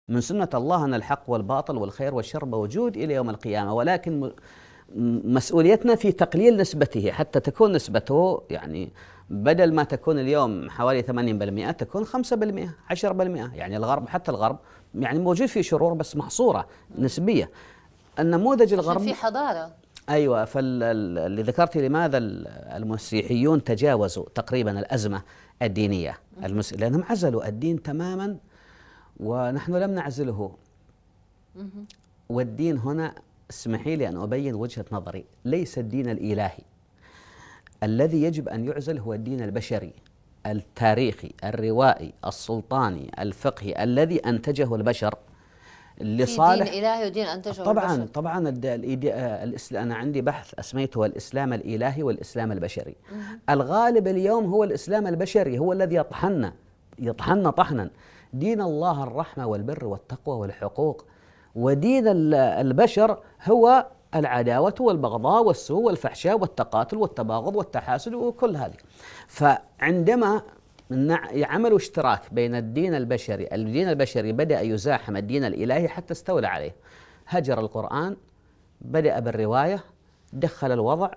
من سنة الله أن الحق والباطل والخير والشر موجود إلى يوم القيامة، ولكن مسؤوليتنا في تقليل نسبته حتى تكون نسبته يعني بدل ما تكون اليوم حوالي 80% تكون 5%، 10%. يعني الغرب، حتى الغرب يعني موجود فيه شرور بس محصورة نسبية. النموذج عشان الغربي في حضارة. أيوة. فاللي ذكرتي لماذا المسيحيون تجاوزوا تقريبا الأزمة الدينية، لأنهم عزلوا الدين تماما ونحن لم نعزله. والدين هنا، اسمحي لي أن أبين وجهة نظري، ليس الدين الإلهي. الذي يجب أن يعزل هو الدين البشري التاريخي الروائي السلطاني الفقهي الذي أنتجه البشر لصالح. في دين إلهي ودين أنتجه طبعا البشر. طبعا أنا عندي بحث أسميته الإسلام الإلهي والإسلام البشري. الغالب اليوم هو الإسلام البشري، هو الذي يطحننا طحنا. دين الله الرحمة والبر والتقوى والحقوق، ودين البشر هو العداوة والبغضاء والسوء والفحشاء والتقاتل والتباغض والتحاسد وكل هذه. فعندما عملوا اشتراك بين الدين البشري بدأ يزاحم الدين الإلهي حتى استولى عليه. هجر القرآن، بدأ بالرواية، دخل الوضع،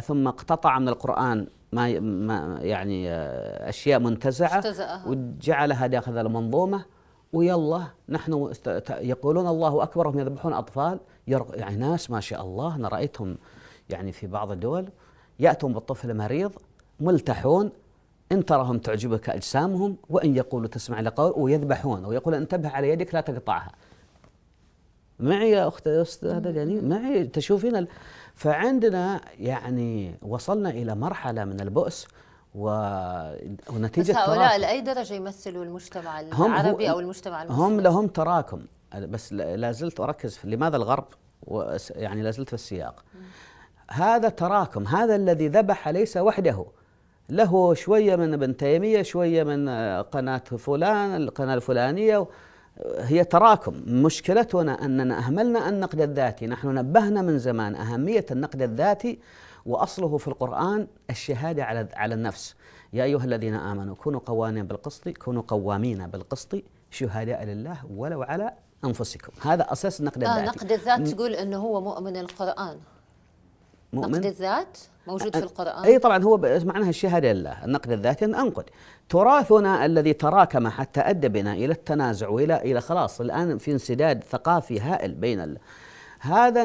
ثم اقتطع من القرآن ما يعني أشياء منتزعة وجعلها داخل المنظومة. ويلا نحن يقولون الله أكبر وهم يذبحون أطفال. يعني ناس ما شاء الله، أنا رأيتهم يعني في بعض الدول يأتون بالطفل مريض ملتحون، إن تراهم تعجبك أجسامهم وإن يقولوا تسمع لقول، ويذبحون ويقول انتبه على يدك لا تقطعها. معي يا أخت هذا يعني معي تشوفين فعندنا يعني وصلنا إلى مرحلة من البؤس ونتيجة بس هؤلاء لأي درجة يمثلوا المجتمع العربي أو المجتمع المسلم؟ هم لهم تراكم. بس لا زلت أركز في لماذا الغرب، يعني لا زلت في السياق. هذا تراكم، هذا الذي ذبح ليس وحده، له شوية من ابن تيمية، شوية من قناة فلان، القناة الفلانية، هي تراكم. مشكلتنا أننا أهملنا النقد الذاتي. نحن نبهنا من زمان أهمية النقد الذاتي، وأصله في القرآن الشهادة على النفس. يا أيها الذين آمنوا كونوا قوامين بالقسط شهداء لله ولو على أنفسكم. هذا أساس النقد الذاتي. نقد الذات تقول أنه هو مؤمن القرآن. نقد الذات موجود في القرآن. أي طبعا، هو معناها الشهادة لله. النقد الذاتي أن أنقد. تراثنا الذي تراكم حتى أدى بنا إلى التنازع وإلى خلاص الآن في انسداد ثقافي هائل بين هذا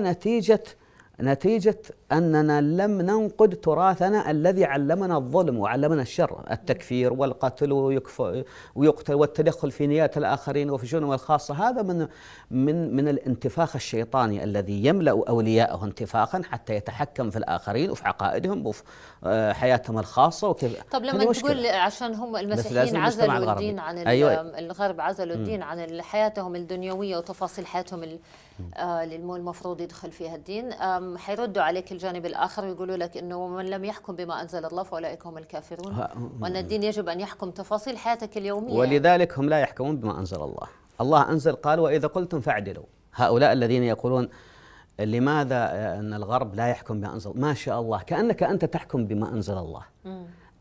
نتيجة أننا لم ننقد تراثنا الذي علمنا الظلم وعلمنا الشر، التكفير والقتل ويقتل والتدخل في نيات الآخرين وفي شؤونهم الخاصة. هذا من الانتفاخ الشيطاني الذي يملأ أولياءه انتفاخا حتى يتحكم في الآخرين وفي عقائدهم وفي حياتهم الخاصة وكيف. طب لما تقول عشان هم المسيحيين عزلوا الدين عن الغرب، عزلوا الدين عن حياتهم الدنيوية وتفاصيل حياتهم المفروض يدخل فيها الدين، حيردوا عليك الجانب الآخر ويقولوا لك إنه من لم يحكم بما أنزل الله فأولئك هم الكافرون، وأن الدين يجب أن يحكم تفاصيل حياتك اليومية. ولذلك هم لا يحكمون بما أنزل الله. الله أنزل قال وإذا قلتم فاعدلوا. هؤلاء الذين يقولون لماذا أن الغرب لا يحكم بما أنزل، ما شاء الله كأنك أنت تحكم بما أنزل الله.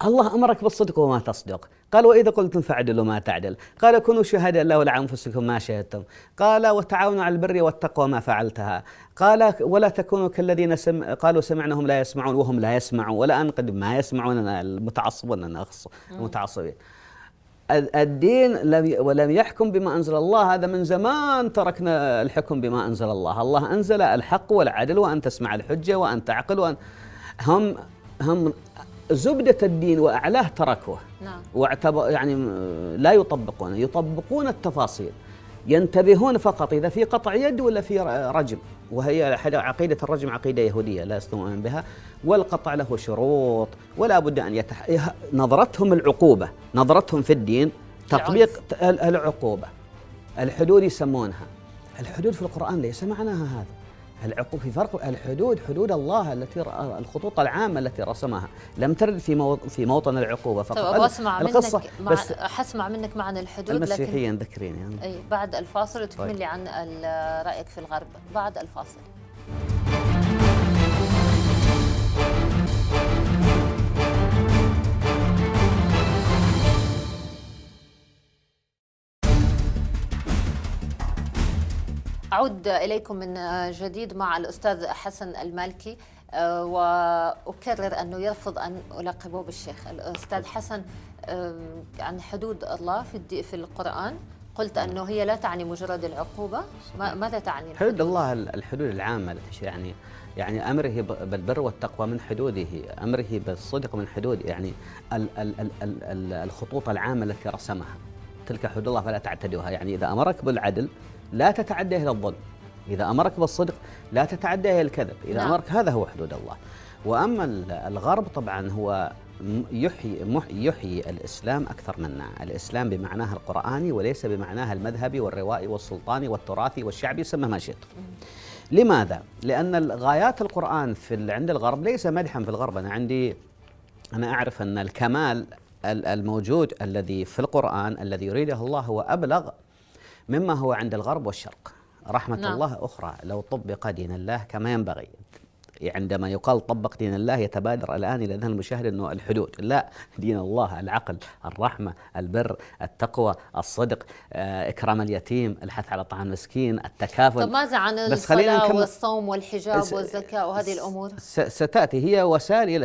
الله أمرك بالصدق وما تصدق. قال وإذا قلتم فاعدلوا ما تعدل. قال كونوا شهداء الله ولا أنفسكم ما شهدتم. قال وتعاونوا على البر والتقوى ما فعلتها. قال ولا تكونوا كالذين قالوا سمعنا هم لا يسمعون وهم لا يسمعون ولا أنقد ما يسمعون المتعصبون المتعصبين. الدين ولم يحكم بما أنزل الله، هذا من زمان تركنا الحكم بما أنزل الله. الله أنزل الحق والعدل وأن تسمع الحجة وأن تعقل هم زبدة الدين وأعلاه تركوه. نعم. واعتبر يعني لا يطبقون التفاصيل، ينتبهون فقط إذا في قطع يد ولا في رجم، وهي عقيدة الرجم عقيدة يهودية لا يستمعون بها، والقطع له شروط ولا بد أن نظرتهم العقوبة، نظرتهم في الدين تطبيق العقوبة. الحدود يسمونها الحدود في القرآن ليس معناها هذا. العقوبة في فرق. الحدود حدود الله الخطوط العامة التي رسمها لم ترد في موطن العقوبة فقط. طيب أبغى أسمع منك حسمع منك معنى الحدود المسيحيين ذكريني يعني. أي بعد الفاصل وتكمل لي عن رأيك في الغرب بعد الفاصل. أعود إليكم من جديد مع الأستاذ حسن المالكي، وأكرر أنه يرفض أن ألقبه بالشيخ. الأستاذ حسن، عن حدود الله في القرآن قلت أنه هي لا تعني مجرد العقوبة، ماذا تعني حدود الله؟ الحدود العامة التي يعني أمره بالبر والتقوى من حدوده، أمره بالصدق من حدوده، يعني الخطوط العامة التي رسمها، تلك حدود الله فلا تعتدوها. يعني إذا أمرك بالعدل لا تتعدى إلى الظلم، إذا أمرك بالصدق لا تتعدى إلى الكذب، إذا أمرك، هذا هو حدود الله. وأما الغرب طبعا هو يحيي الإسلام أكثر منا، الإسلام بمعناها القرآني وليس بمعناها المذهبي والروائي والسلطاني والتراثي والشعبي، سمى ما شئت. لماذا؟ لأن غايات القرآن عند الغرب ليس مدحا في الغرب. أنا أعرف أن الكمال الموجود الذي في القرآن الذي يريده الله هو أبلغ مما هو عند الغرب والشرق. رحمة الله أخرى لو طبق دين الله كما ينبغي. عندما يقال طبق دين الله يتبادر الآن إلى ذهن المشاهد أنه الحدود، لا، دين الله العقل، الرحمة، البر، التقوى، الصدق، إكرام اليتيم، الحث على طعام المسكين، التكافل. طب ماذا عن الصلاة والصوم والحجاب والزكاة وهذه الأمور؟ ستأتي، هي وسائل،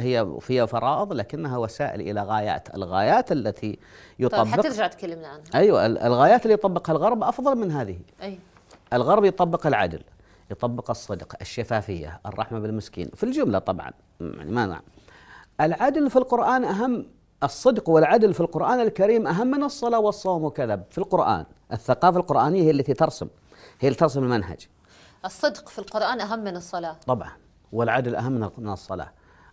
هي فرائض لكنها وسائل إلى غايات. الغايات التي يطبق، طيب حترجع تكلمنا عنها. أيوة، الغايات اللي يطبقها الغرب أفضل من هذه. الغرب يطبق العدل، يطبق الصدق، الشفافية، الرحمة بالمسكين في الجملة طبعا، يعني ما نعم. العدل في القرآن أهم، الصدق والعدل في القرآن الكريم أهم من الصلاة والصوم وكذا. في القرآن الثقافة القرآنية هي التي ترسم، هي اللي ترسم المنهج. الصدق في القرآن أهم من الصلاة طبعا، والعدل أهم من الصلاة.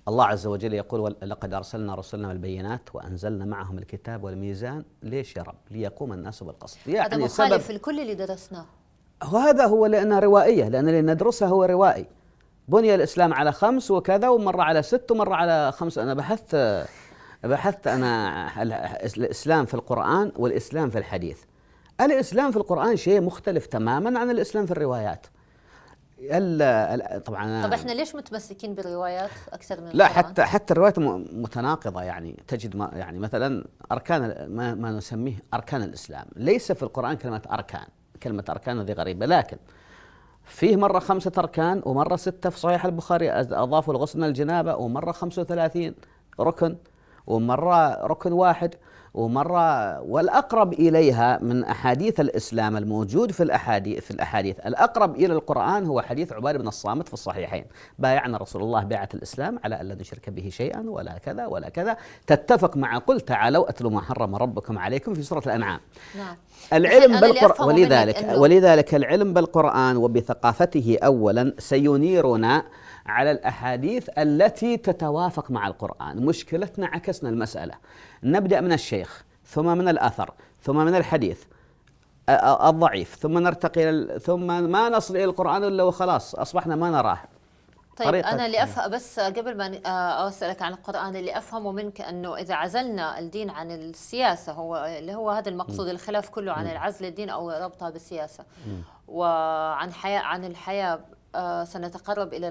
الله عز وجل يقول: لقد أرسلنا رسلنا بالبينات وأنزلنا معهم الكتاب والميزان. ليش يا رب؟ ليقوم الناس بالقسط. يعني هذا مخالف لكل اللي درسناه. وهذا هو لأنها روائية، لأن اللي ندرسه هو روائي. بني الإسلام على 5 وكذا، ومرة على 6 ومرة على 5. أنا بحثت الإسلام في القرآن والإسلام في الحديث. الإسلام في القرآن شيء مختلف تماما عن الإسلام في الروايات. طب احنا ليش متمسكين بالروايات أكثر من لا القرآن؟ حتى الروايات متناقضة. يعني تجد يعني مثلا أركان ما نسميه أركان الإسلام، ليس في القرآن كلمة أركان. كلمة أركان هذه غريبة، لكن فيه مرة 5 أركان ومرة 6 في صحيح البخاري أضافوا الغسل من الجنابة، ومرة 35 ركن، ومرة ركن واحد، ومرة. والأقرب إليها من أحاديث الإسلام الموجود في الأحاديث الأقرب إلى القرآن هو حديث عبادة بن الصامت في الصحيحين: بايعنا رسول الله بيعة الإسلام على أن لا نشرك به شيئا ولا كذا ولا كذا، تتفق مع قل تعالوا أتلوا ما حرم ربكم عليكم في سورة الأنعام. نعم. العلم بالقرآن، ولذلك العلم بالقرآن وبثقافته أولا سينيرنا على الأحاديث التي تتوافق مع القرآن. مشكلتنا عكسنا المسألة، نبدأ من الشيخ ثم من الأثر ثم من الحديث الضعيف ثم نرتقي ثم ما نصل إلى القرآن إلا وخلاص أصبحنا ما نراه. طيب أنا اللي أفهم، بس قبل ما أسألك عن القرآن، اللي أفهمه منك أنه إذا عزلنا الدين عن السياسة، اللي هو هذا المقصود، الخلاف كله عن العزل الدين أو ربطها بالسياسة، عن الحياة، سنتقرب إلى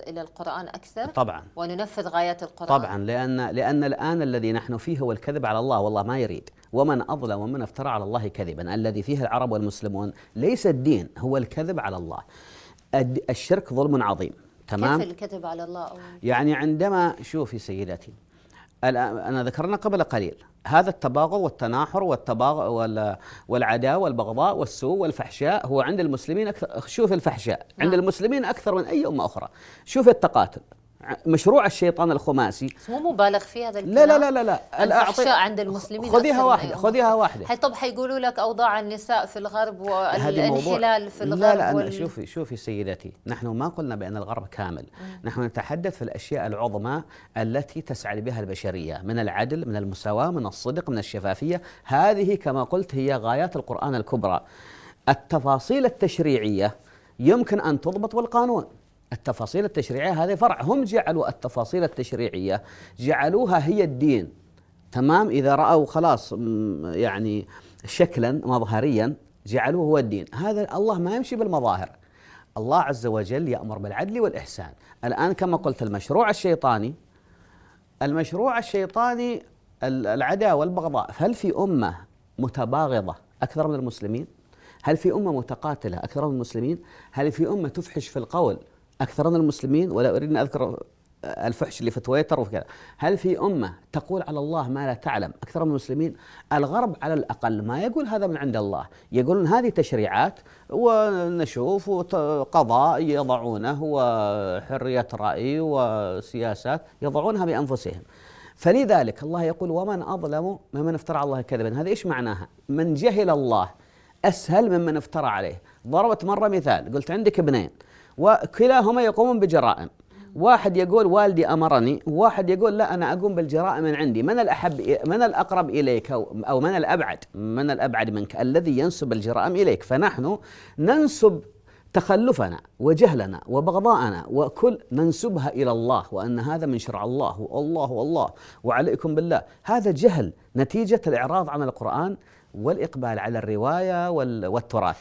القرآن أكثر طبعا، وننفذ غايات القرآن طبعا. لأن الآن الذي نحن فيه هو الكذب على الله، والله ما يريد. ومن أظلم ومن افترى على الله كذبا. الذي فيه العرب والمسلمون ليس الدين، هو الكذب على الله. الشرك ظلم عظيم. تمام. كيف الكذب على الله؟ يعني عندما شوفي سيدتي، أنا ذكرنا قبل قليل هذا التباغض والتناحر والعداوة والبغضاء والسوء والفحشاء هو عند المسلمين أكثر. شوف الفحشاء عند المسلمين أكثر من أي أمة أخرى. شوف التقاتل، مشروع الشيطان الخماسي. مو مبالغ في هذا الكلام. لا الفحشاء عند المسلمين خذيها واحدة. طب حيقولوا لك أوضاع النساء في الغرب والانحلال في الغرب. لا شوفي سيدتي، نحن ما قلنا بأن الغرب كامل. نحن نتحدث في الأشياء العظمى التي تسعى بها البشرية، من العدل، من المساواة، من الصدق، من الشفافية. هذه كما قلت هي غايات القرآن الكبرى. التفاصيل التشريعية يمكن أن تضبط بالقانون. التفاصيل التشريعية هذه فرع. هم جعلوا التفاصيل التشريعية جعلوها هي الدين. تمام. إذا رأوا خلاص يعني شكلا مظهريا جعلوه هو الدين. هذا الله ما يمشي بالمظاهر. الله عز وجل يأمر بالعدل والإحسان. الآن كما قلت المشروع الشيطاني العداوة والبغضاء. هل في أمة متباغضة أكثر من المسلمين؟ هل في أمة متقاتلة أكثر من المسلمين؟ هل في أمة تفحش في القول أكثر من المسلمين؟ ولا أريد أن أذكر الفحش اللي في تويتر وكذا. هل في أمة تقول على الله ما لا تعلم أكثر من المسلمين؟ الغرب على الأقل ما يقول هذا من عند الله، يقولون هذه تشريعات ونشوف قضاء يضعونه وحرية رأي وسياسات يضعونها بأنفسهم. فلذلك الله يقول ومن أظلم ممن افترى على الله كذبا. هذا إيش معناها؟ من جهل الله أسهل ممن افترى عليه. ضربت مرة مثال، قلت عندك ابنين وكلاهما يقومون بجرائم، واحد يقول والدي أمرني، وواحد يقول لا أنا أقوم بالجرائم من عندي. من الأقرب إليك أو من الأبعد منك؟ الذي ينسب الجرائم إليك. فنحن ننسب تخلفنا وجهلنا وبغضاءنا وكل ننسبها إلى الله، وأن هذا من شرع الله والله وعليكم بالله. هذا جهل نتيجة الإعراض عن القرآن والإقبال على الرواية والتراث.